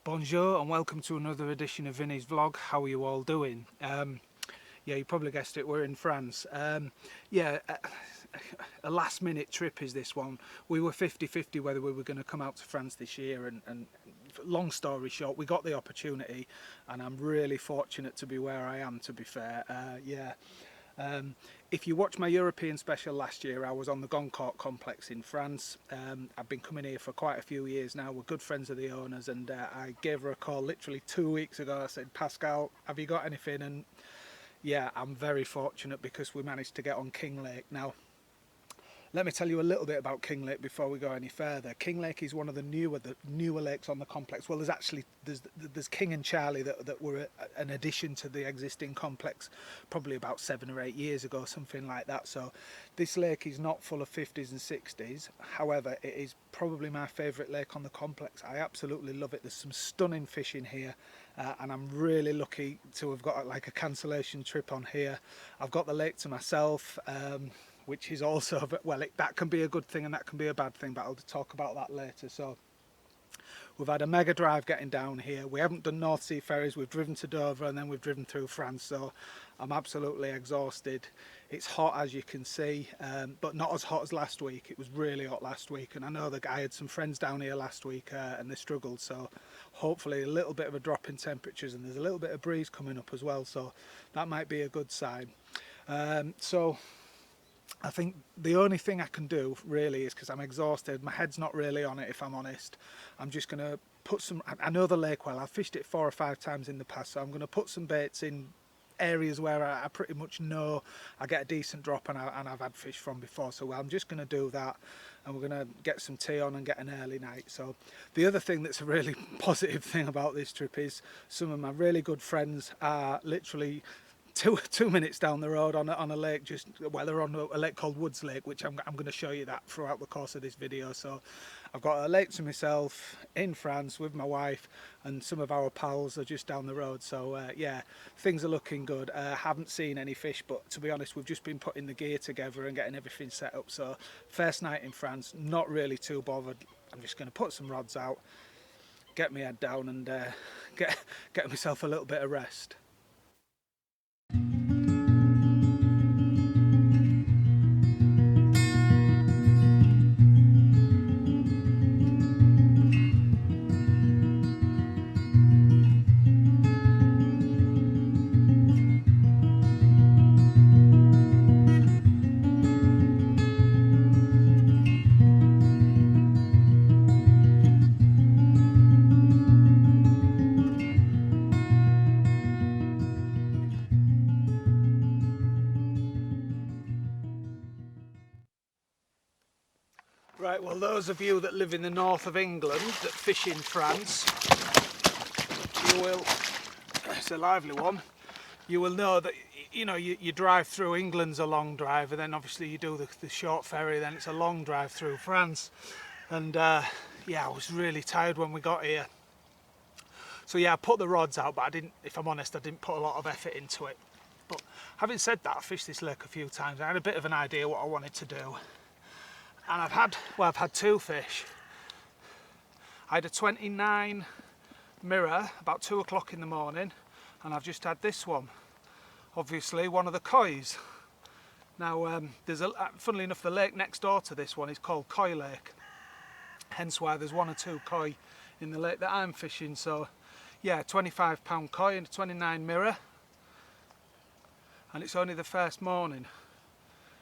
Bonjour and welcome to another edition of Vinny's vlog. How are you all doing? Yeah, you probably guessed it, we're in France. Yeah, a last minute trip is this one. We were 50-50 whether we were going to come out to France this year, and long story short, we got the opportunity and I'm really fortunate to be where I am, to be fair. If you watched my European special last year, I was on the Goncourt complex in France. I've been coming here for quite a few years now. We're good friends of the owners, and I gave her a call literally 2 weeks ago. I said, Pascal, have you got anything? And yeah, I'm very fortunate because we managed to get on King Lake. Now, let me tell you a little bit about King Lake before we go any further. King Lake is one of the newer lakes on the complex. Well, there's King and Charlie that were an addition to the existing complex probably about 7 or 8 years ago, something like that. So this lake is not full of 50s and 60s. However, it is probably my favourite lake on the complex. I absolutely love it. There's some stunning fish in here, and I'm really lucky to have got like a cancellation trip on here. I've got the lake to myself. Which is also, well, that can be a good thing and that can be a bad thing, but I'll talk about that later. So we've had a mega drive getting down here. We haven't done North Sea ferries. We've driven to Dover and then we've driven through France, so I'm absolutely exhausted. It's hot, as you can see, but not as hot as last week. It was really hot last week, and I know that I had some friends down here last week and they struggled, so hopefully a little bit of a drop in temperatures, and there's a little bit of breeze coming up as well, so that might be a good sign. So I think the only thing I can do really is, because I'm exhausted, my head's not really on it if I'm honest, I'm just going to put some, I know the lake well, I've fished it 4 or 5 times in the past, so I'm going to put some baits in areas where I pretty much know I get a decent drop and I've had fish from before. So I'm just going to do that, and we're going to get some tea on and get an early night. So the other thing that's a really positive thing about this trip is some of my really good friends are literally two minutes down the road on a lake, they're on a lake called Woods Lake, which I'm going to show you that throughout the course of this video. So I've got a lake to myself in France with my wife, and some of our pals are just down the road. So yeah, things are looking good. Haven't seen any fish, but to be honest, we've just been putting the gear together and getting everything set up. So first night in France, not really too bothered. I'm just going to put some rods out, get my head down, and get myself a little bit of rest. Right, well, those of you that live in the north of England that fish in France, you will, it's a lively one, you will know that, you know, you drive through England's a long drive, and then obviously you do the short ferry, then it's a long drive through France. And yeah, I was really tired when we got here. So yeah, I put the rods out, but I didn't, if I'm honest, I didn't put a lot of effort into it. But having said that, I fished this lake a few times. I had a bit of an idea what I wanted to do. And I've had 2 fish. I had a 29 mirror about 2 o'clock in the morning, and I've just had this one. Obviously one of the kois. Now funnily enough, the lake next door to this one is called Koi Lake. Hence why there's 1 or 2 koi in the lake that I'm fishing. So yeah, 25-pound koi and a 29 mirror. And it's only the first morning.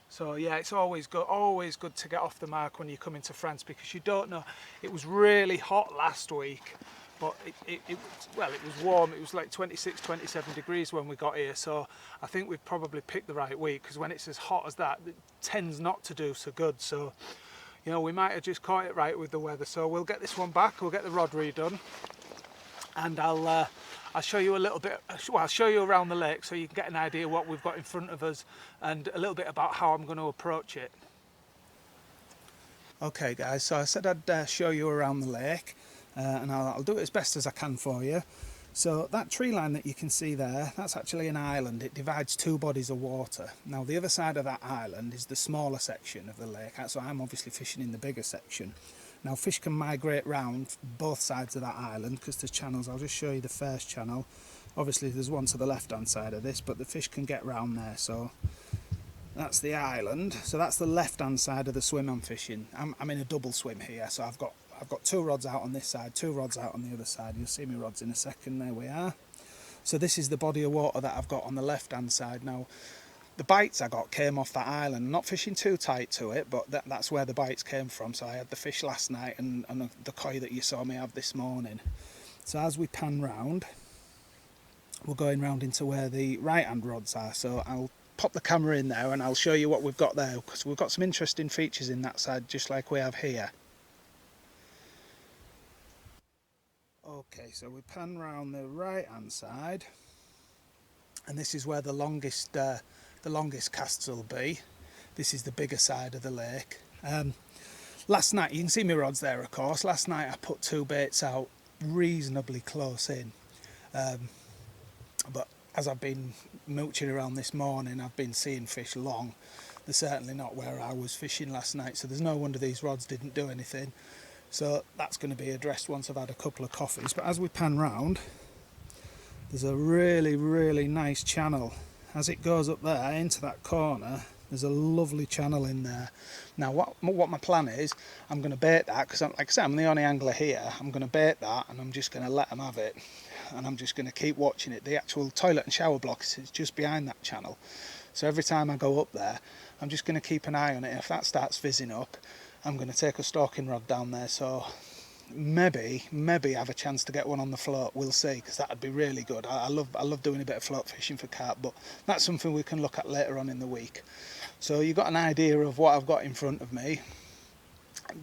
So yeah, it's always good to get off the mark when you come into France, because you don't know. It was really hot last week, but it was warm. It was like 26, 27 degrees when we got here. So I think we've probably picked the right week, because when it's as hot as that, it tends not to do so good. So, you know, we might have just caught it right with the weather. So we'll get this one back, we'll get the rod redone, and I'll show you a little bit, well, I'll show you around the lake so you can get an idea what we've got in front of us, and a little bit about how I'm going to approach it. Okay guys, so I said I'd show you around the lake, and I'll do it as best as I can for you. So that tree line that you can see there, that's actually an island. It divides 2 bodies of water. Now the other side of that island is the smaller section of the lake, so I'm obviously fishing in the bigger section. Now fish can migrate round both sides of that island because there's channels. I'll just show you the first channel. Obviously there's one to the left hand side of this, but the fish can get round there. So that's the island. So that's the left hand side of the swim I'm fishing. I'm in a double swim here, so I've got 2 rods out on this side, 2 rods out on the other side. You'll see my rods in a second. There we are. So this is the body of water that I've got on the left hand side. Now the bites I got came off that island. I'm not fishing too tight to it, but that's where the bites came from. So I had the fish last night and the koi that you saw me have this morning. So as we pan round, we're going round into where the right hand rods are. So I'll pop the camera in there and I'll show you what we've got there, because we've got some interesting features in that side just like we have here. Okay, so we pan round the right hand side, and this is where the longest casts will be. This is the bigger side of the lake. Last night, you can see my rods there of course, last night I put 2 baits out reasonably close in, but as I've been mooching around this morning, I've been seeing fish long. They're certainly not where I was fishing last night, so there's no wonder these rods didn't do anything. So that's going to be addressed once I've had a couple of coffees. But as we pan round, there's a really nice channel. As it goes up there into that corner, there's a lovely channel in there. Now what my plan is, I'm going to bait that, because like I said, I'm the only angler here. I'm going to bait that and I'm just going to let them have it. And I'm just going to keep watching it. The actual toilet and shower block is just behind that channel. So every time I go up there, I'm just going to keep an eye on it. If that starts fizzing up, I'm going to take a stalking rod down there. So maybe have a chance to get one on the float. We'll see, because that'd be really good. I love doing a bit of float fishing for carp, but that's something we can look at later on in the week. So you've got an idea of what I've got in front of me.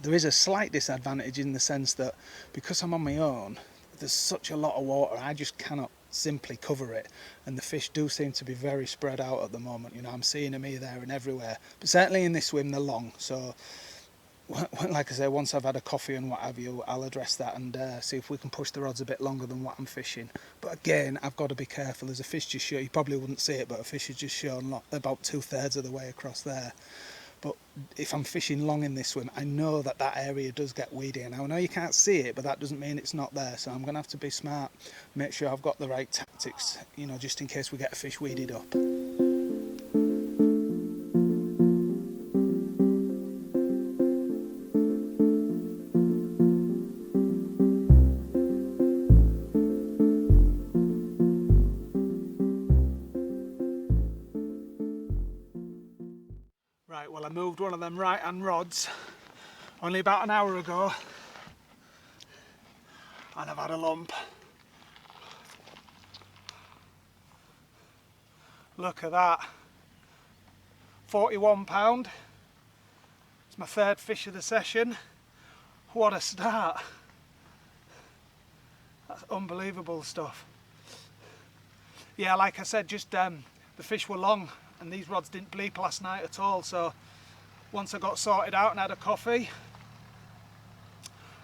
There is a slight disadvantage in the sense that because I'm on my own, there's such a lot of water, I just cannot simply cover it, and the fish do seem to be very spread out at the moment. You know, I'm seeing them here, there and everywhere, but certainly in this swim they're long. So like I say, once I've had a coffee and what have you, I'll address that and see if we can push the rods a bit longer than what I'm fishing. But again, I've got to be careful. There's a fish just shown, you probably wouldn't see it, but a fish has just shown about 2/3 of the way across there. But if I'm fishing long in this swim, I know that area does get weedy, and I know you can't see it, but that doesn't mean it's not there. So I'm going to have to be smart, make sure I've got the right tactics, you know, just in case we get a fish weeded up. Right, well I moved one of them right hand rods only about an hour ago and I've had a lump. Look at that, 41 pound. It's my 3rd fish of the session. What a start. That's unbelievable stuff. Yeah, like I said, just the fish were long and these rods didn't bleep last night at all. So once I got sorted out and had a coffee,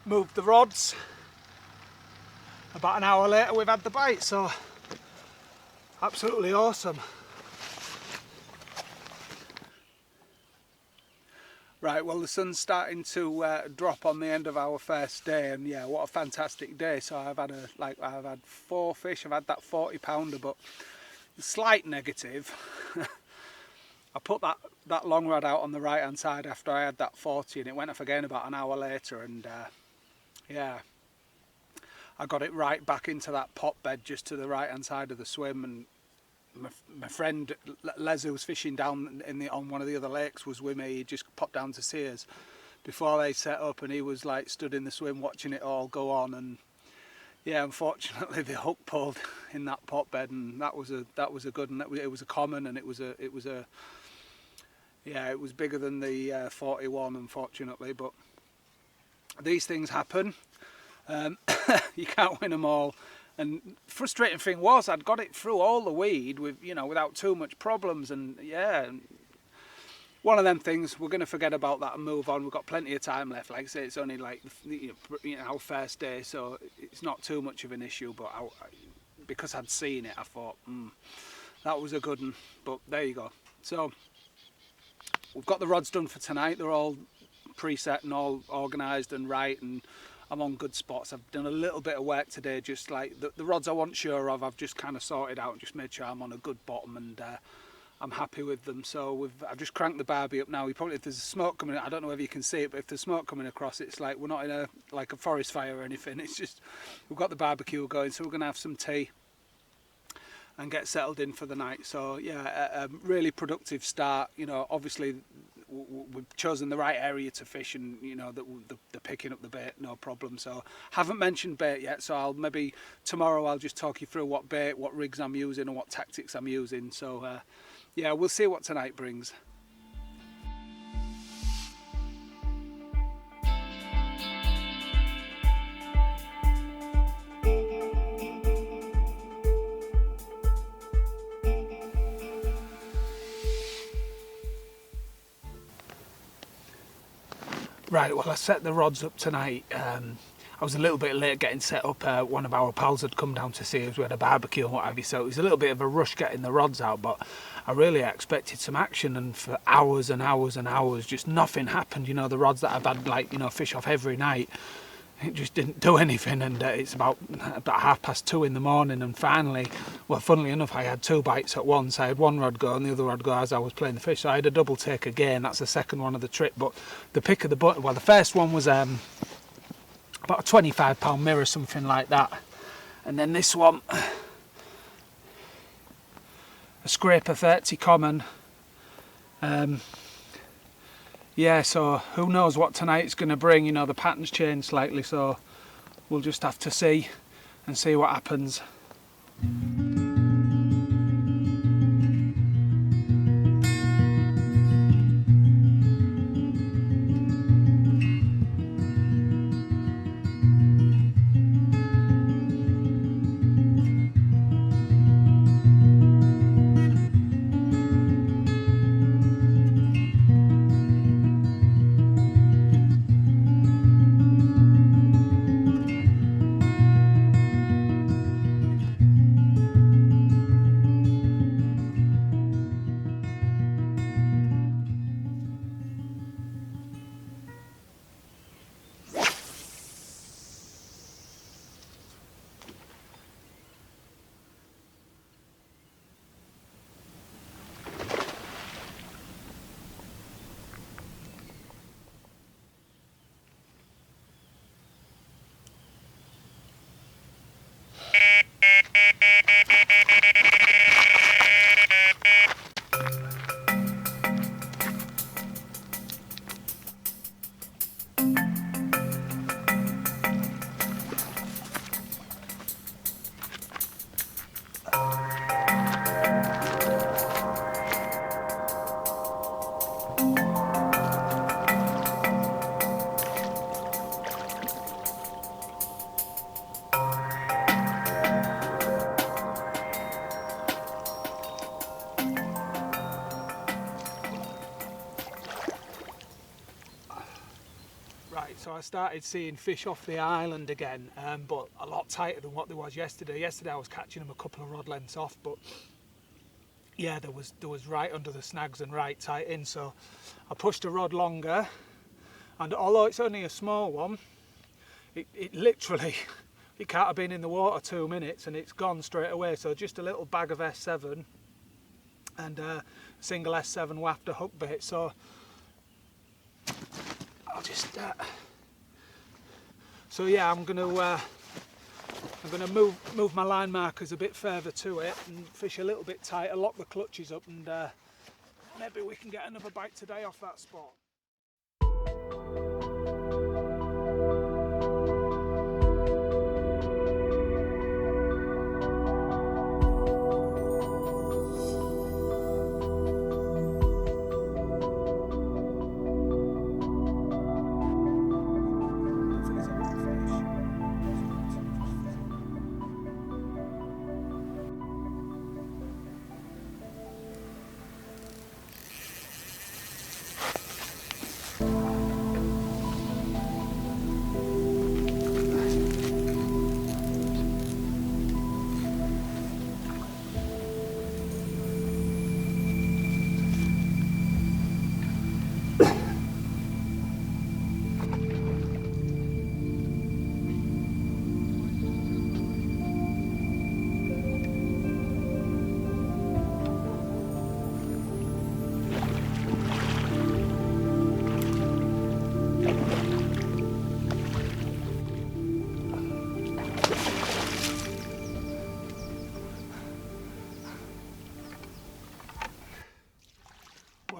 moved the rods, about an hour later we've had the bite. So absolutely awesome. Right, well the sun's starting to drop on the end of our first day, and yeah, what a fantastic day. So I've had 4 fish. I've had that 40 pounder, but the slight negative, I put that long rod out on the right hand side after I had that 40, and it went off again about an hour later, and yeah, I got it right back into that pot bed just to the right hand side of the swim. And my friend Les, who was fishing down on one of the other lakes, was with me. He just popped down to see us before they set up, and he was like stood in the swim watching it all go on. And yeah, unfortunately the hook pulled in that pot bed, and that was a good one. It was a common, and it was bigger than the 41, unfortunately. But these things happen. You can't win them all. And frustrating thing was, I'd got it through all the weed without too much problems. And yeah, one of them things, we're going to forget about that and move on. We've got plenty of time left. Like I say, it's only like our first day, so it's not too much of an issue. But because I'd seen it, I thought that was a good one. But there you go. So we've got the rods done for tonight. They're all preset and all organised and right, and I'm on good spots. I've done a little bit of work today, just like the rods I wasn't sure of, I've just kind of sorted out and just made sure I'm on a good bottom, and I'm happy with them. So I've just cranked the barbie up now. If there's smoke coming, I don't know whether you can see it, but if there's smoke coming across, it's like we're not in a forest fire or anything. It's just we've got the barbecue going, so we're gonna have some tea and get settled in for the night. So yeah, a really productive start. You know, obviously we've chosen the right area to fish, and you know that they're picking up the bait, no problem. So haven't mentioned bait yet, so I'll maybe tomorrow I'll just talk you through what bait, what rigs I'm using, and what tactics I'm using. So yeah, we'll see what tonight brings. Right, well I set the rods up tonight. I was a little bit late getting set up. One of our pals had come down to see us. We had a barbecue and what have you, so it was a little bit of a rush getting the rods out, but I really expected some action, and for hours and hours and hours just nothing happened. You know, the rods that I've had, like, you know, fish off every night, it just didn't do anything. And it's about 2:30 in the morning, and finally, well, funnily enough, I had 2 bites at once. I had one rod go and the other rod go as I was playing the fish, so I had a double take again. That's the second one of the trip. But the pick of the button, well, the first one was about a 25-pound mirror, something like that, and then this one, a scraper 30 common. Yeah, so who knows what tonight's going to bring. You know, the pattern's changed slightly, so we'll just have to see what happens. So I started seeing fish off the island again, but a lot tighter than what there was yesterday. Yesterday I was catching them a couple of rod lengths off, but yeah, there was right under the snags and right tight in. So I pushed a rod longer, and although it's only a small one, it literally, it can't have been in the water 2 minutes and it's gone straight away. So just a little bag of S7 and a single S7 wafter hook bait. So I'll just so yeah, I'm gonna move my line markers a bit further to it and fish a little bit tighter, lock the clutches up, and maybe we can get another bite today off that spot.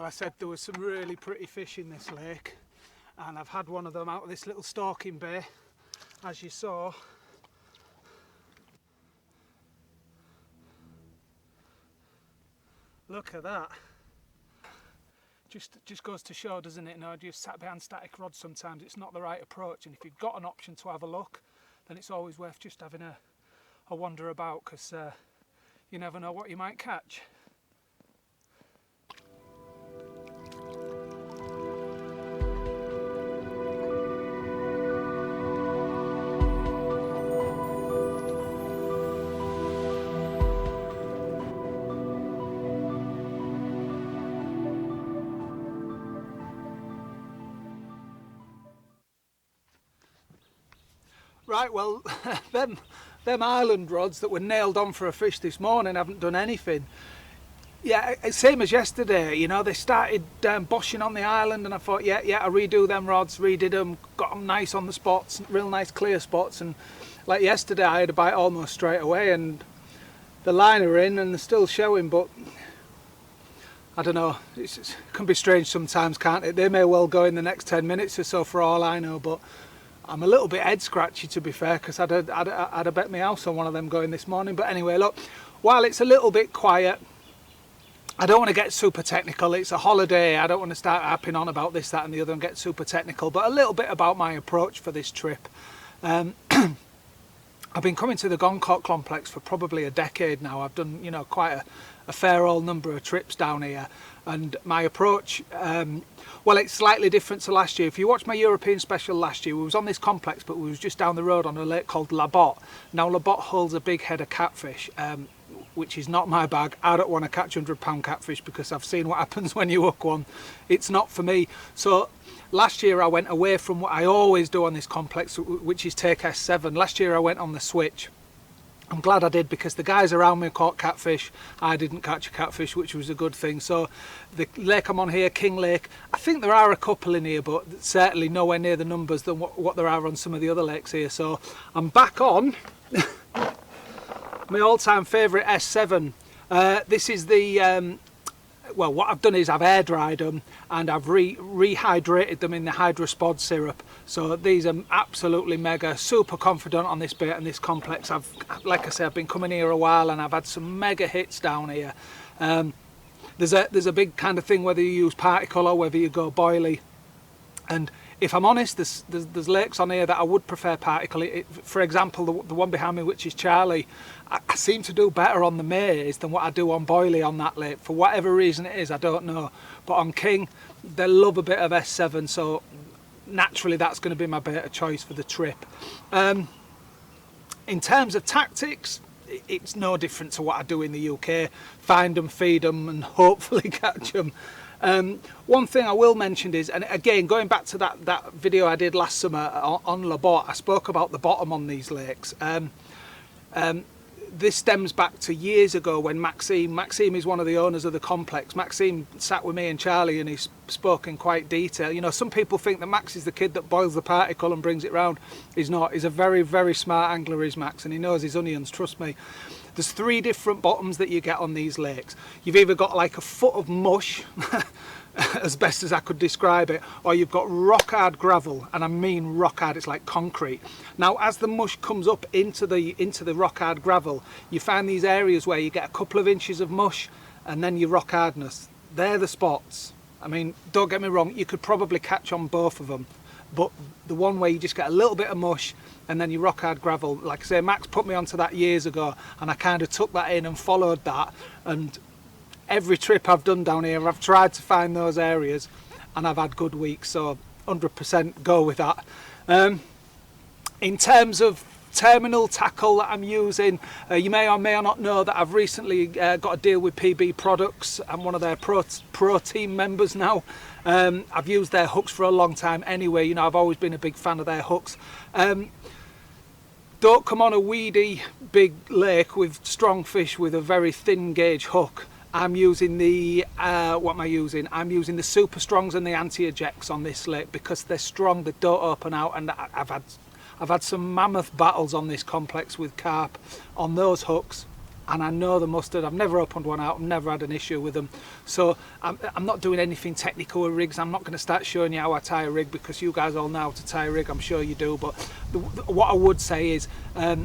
I said there was some really pretty fish in this lake, and I've had one of them out of this little stalking bay, as you saw. Look at that. Just goes to show, doesn't it? No, just sat behind static rods sometimes it's not the right approach, and if you've got an option to have a look, then it's always worth just having a wander about, because you never know what you might catch. Right, well, them island rods that were nailed on for a fish this morning haven't done anything. Yeah, same as yesterday, you know, they started boshing on the island, and I thought, yeah, I redo them rods, redid them, got them nice on the spots, real nice clear spots, and like yesterday I had a bite almost straight away, and the line are in and they're still showing, but I don't know, it can be strange sometimes, can't it? They may well go in the next 10 minutes or so for all I know, but I'm a little bit head scratchy, to be fair, because I'd have bet my house on one of them going this morning. But anyway, look, while it's a little bit quiet, I don't want to get super technical. It's a holiday. I don't want to start harping on about this, that and the other and get super technical, but a little bit about my approach for this trip. I've been coming to the Goncourt complex for probably a decade now. I've done, you know, quite a fair old number of trips down here, and my approach, well, it's slightly different to last year. If you watched my European special last year, we was on this complex, but we was just down the road on a lake called La Botte. Now La Botte holds a big head of catfish, which is not my bag. I don't want to catch 100-pound catfish because I've seen what happens when you hook one. It's not for me. So last year I went away from what I always do on this complex, which is take S7. Last year I went on the switch. I'm glad I did, because the guys around me caught catfish. I didn't catch a catfish, which was a good thing. So the lake I'm on here, King Lake, I think there are a couple in here, but certainly nowhere near the numbers than what there are on some of the other lakes here. So I'm back on my all-time favourite S7. This is the well, what I've done is I've air dried them and I've rehydrated them in the hydrospod syrup. So these are absolutely mega, super confident on this bait and this complex. Like I say, I've been coming here a while and I've had some mega hits down here. There's a big kind of thing whether you use particle or whether you go boilie. And if I'm honest, there's lakes on here that I would prefer particle. For example, the one behind me, which is Charlie, I seem to do better on the maize than what I do on boilie on that lake. For whatever reason it is, I don't know. But on King, they love a bit of S7, so naturally that's going to be my bait of choice for the trip. In terms of tactics, it's no different to what I do in the UK. Find them, feed them, and hopefully catch them. One thing I will mention is, and again going back to that video I did last summer on La Botte, I spoke about the bottom on these lakes. This stems back to years ago when Maxime is one of the owners of the complex. Maxime sat with me and Charlie and he spoke in quite detail. You know, some people think that Max is the kid that boils the particle and brings it round. He's not. He's a very, very smart angler, is Max, and he knows his onions, trust me. There's 3 different bottoms that you get on these lakes. You've either got like a foot of mush, as best as I could describe it, or you've got rock hard gravel, and I mean rock hard, it's like concrete. Now as the mush comes up into the rock hard gravel, you find these areas where you get a couple of inches of mush and then your rock hardness. They're the spots. I mean, don't get me wrong, you could probably catch on both of them, but the one where you just get a little bit of mush and then you rock hard gravel, like I say, Max put me onto that years ago and I kind of took that in and followed that, and every trip I've done down here I've tried to find those areas and I've had good weeks, so 100% go with that. In terms of terminal tackle that I'm using, you may or may not know that I've recently got a deal with PB Products. I'm one of their pro team members now. I've used their hooks for a long time anyway, you know, I've always been a big fan of their hooks. Don't come on a weedy big lake with strong fish with a very thin gauge hook. I'm using the what am I using? I'm using the super strongs and the anti-ejects on this lake because they're strong, they don't open out, and I've had some mammoth battles on this complex with carp on those hooks, and I know the mustard. I've never opened one out, I've never had an issue with them. So I'm not doing anything technical with rigs. I'm not going to start showing you how I tie a rig, because you guys all know how to tie a rig, I'm sure you do. But what I would say is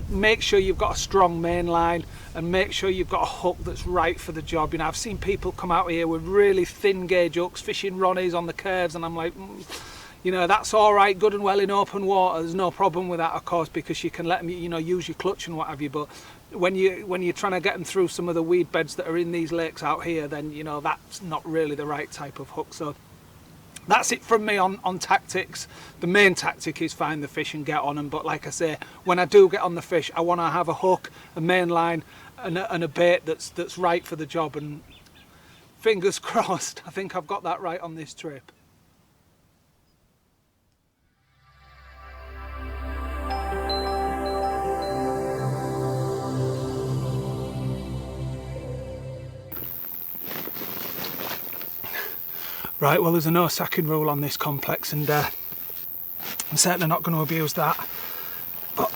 make sure you've got a strong main line, and make sure you've got a hook that's right for the job. You know, I've seen people come out here with really thin gauge hooks, fishing Ronnies on the curves, and I'm like, you know, that's all right, good and well in open water. There's no problem with that, of course, because you can let them, you know, use your clutch and what have you. But when you're trying to get them through some of the weed beds that are in these lakes out here, then you know that's not really the right type of hook. So that's it from me on tactics. The main tactic is find the fish and get on them. But like I say, when I do get on the fish, I want to have a hook, a main line, and a bait that's right for the job. And fingers crossed, I think I've got that right on this trip. Right, well, there's a no sacking rule on this complex, and I'm certainly not going to abuse that. But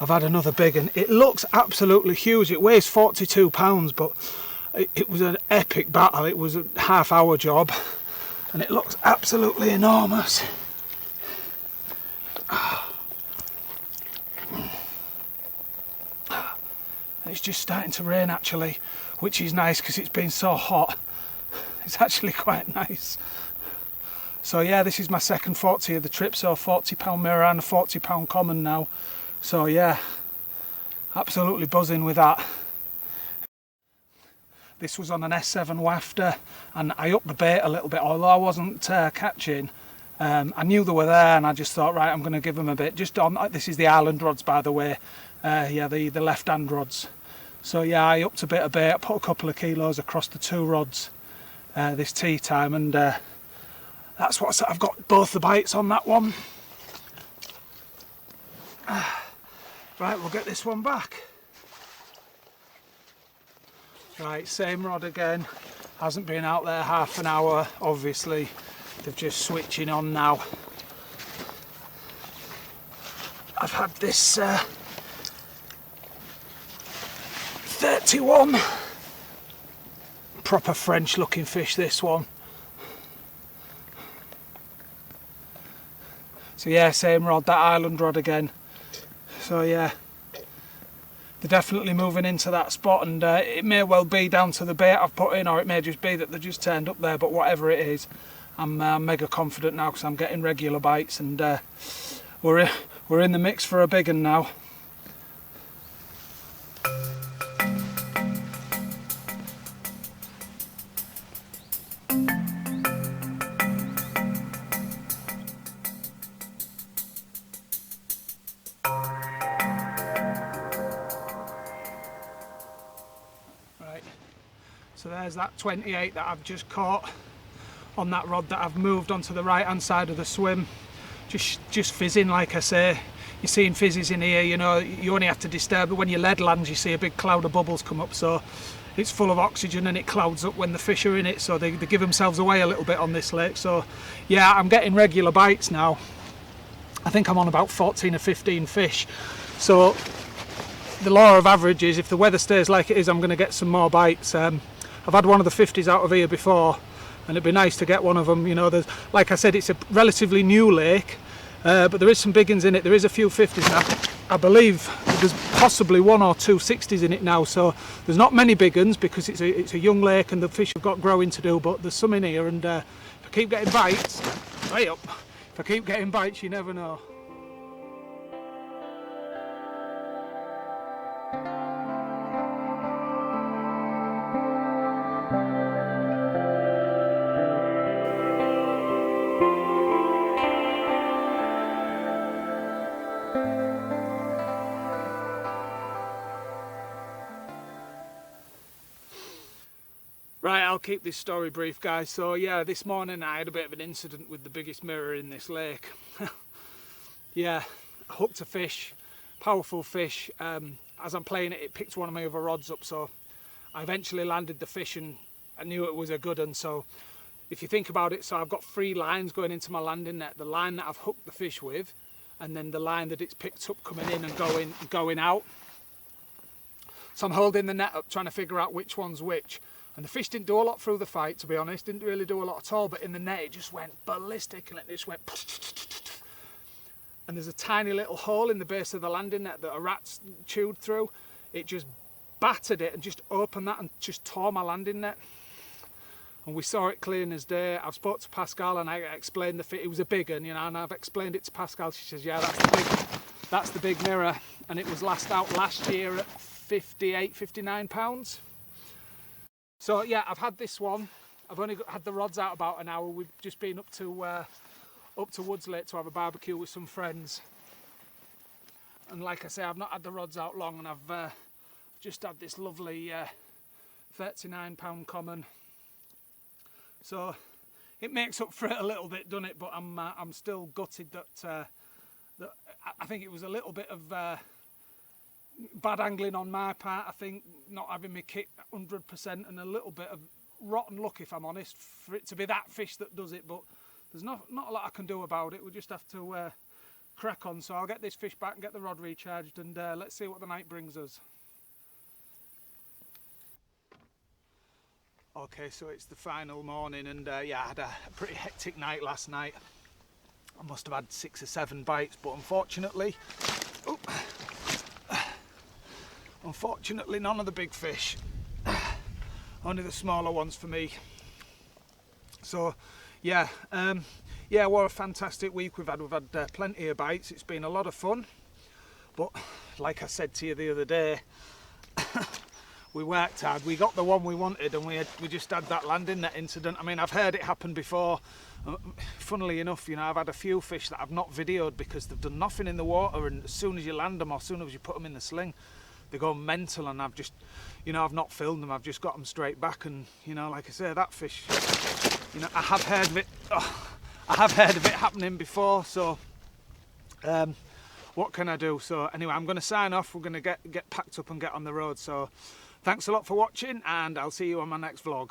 I've had another big, and it looks absolutely huge. It weighs 42 pounds, but it was an epic battle. It was a half-hour job, and it looks absolutely enormous. It's just starting to rain, actually, which is nice because it's been so hot. It's actually quite nice. So yeah, this is my second 40 of the trip, so 40 pound mirror and a 40 pound common now. So yeah, absolutely buzzing with that. This was on an S7 wafter, and I upped the bait a little bit, although I wasn't catching. I knew they were there, and I just thought, right, I'm going to give them a bit. Just on, this is the Island rods, by the way. Yeah, the left hand rods. So yeah, I upped a bit of bait, put a couple of kilos across the two rods this tea time, and that's what I've got, both the bites on that one. Right, we'll get this one back. Right, same rod again, hasn't been out there half an hour, obviously they're just switching on now. I've had this 31, proper French looking fish, this one. So yeah, same rod, that Island rod again. So yeah, they're definitely moving into that spot, and it may well be down to the bait I've put in, or it may just be that they just turned up there, but whatever it is, I'm mega confident now because I'm getting regular bites, and we're in the mix for a big one now. So there's that 28 that I've just caught on that rod that I've moved onto the right hand side of the swim. Just fizzing, like I say. You're seeing fizzes in here, you know, you only have to disturb it. When your lead lands, you see a big cloud of bubbles come up, so it's full of oxygen and it clouds up when the fish are in it, so they give themselves away a little bit on this lake. So yeah, I'm getting regular bites now. I think I'm on about 14 or 15 fish. So the law of averages, if the weather stays like it is, I'm going to get some more bites. I've had one of the 50s out of here before, and it'd be nice to get one of them. You know, there's, like I said, it's a relatively new lake, but there is some big ones in it. There is a few 50s now. I believe there's possibly 1 or 2 60s in it now, so there's not many big ones because it's a young lake and the fish have got growing to do, but there's some in here, and if I keep getting bites, way up, if I keep getting bites, you never know. Right, I'll keep this story brief, guys. So yeah, this morning I had a bit of an incident with the biggest mirror in this lake. Yeah, I hooked a fish, powerful fish. As I'm playing it, it picked one of my other rods up, so I eventually landed the fish and I knew it was a good one. So if you think about it, so I've got 3 lines going into my landing net. The line that I've hooked the fish with, and then the line that it's picked up coming in and going out. So I'm holding the net up trying to figure out which one's which. And the fish didn't do a lot through the fight, to be honest, didn't really do a lot at all, but in the net it just went ballistic and it just went... And there's a tiny little hole in the base of the landing net that a rat's chewed through. It just battered it and just opened that and just tore my landing net. And we saw it clear as day. I've spoke to Pascal and I explained the fit. It was a big one, you know, and I've explained it to Pascal. She says, yeah, that's the big mirror. And it was last out last year at 58, 59 pounds. So yeah, I've had this one. I've only had the rods out about an hour. We've just been up to Woods Lake to have a barbecue with some friends. And like I say, I've not had the rods out long, and I've just had this lovely 39 pound common. So it makes up for it a little bit, doesn't it? But I'm still gutted that I think it was a little bit of bad angling on my part. I think not having me kit 100% and a little bit of rotten luck, if I'm honest, for it to be that fish that does it. But there's not a lot I can do about it. We'll just have to crack on. So I'll get this fish back and get the rod recharged, and let's see what the night brings us. Okay, so it's the final morning, and yeah, I had a pretty hectic night last night. I must have had 6 or 7 bites, but unfortunately none of the big fish, only the smaller ones for me. So yeah, what a fantastic week we've had. We've had plenty of bites. It's been a lot of fun, but like I said to you the other day, we worked hard. We got the one we wanted, and we just had that landing net incident. I mean, I've heard it happen before. Funnily enough, you know, I've had a few fish that I've not videoed because they've done nothing in the water, and as soon as you land them or as soon as you put them in the sling, they go mental, and I've just, you know, I've not filmed them. I've just got them straight back. And you know, like I say, that fish, you know, I have heard of it. I have heard of it happening before. So what can I do? So anyway, I'm going to sign off. We're going to get packed up and get on the road. So thanks a lot for watching, and I'll see you on my next vlog.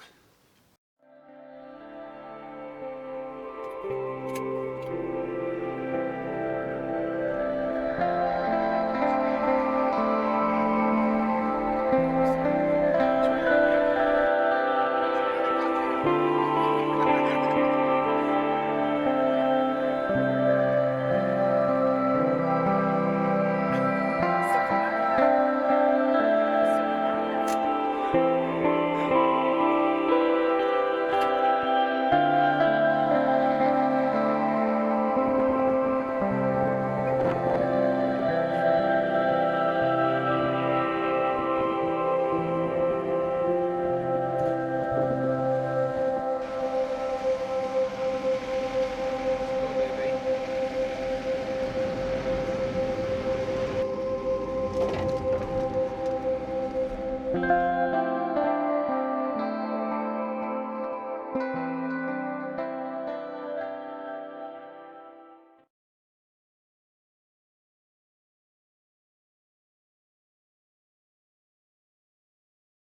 Bye.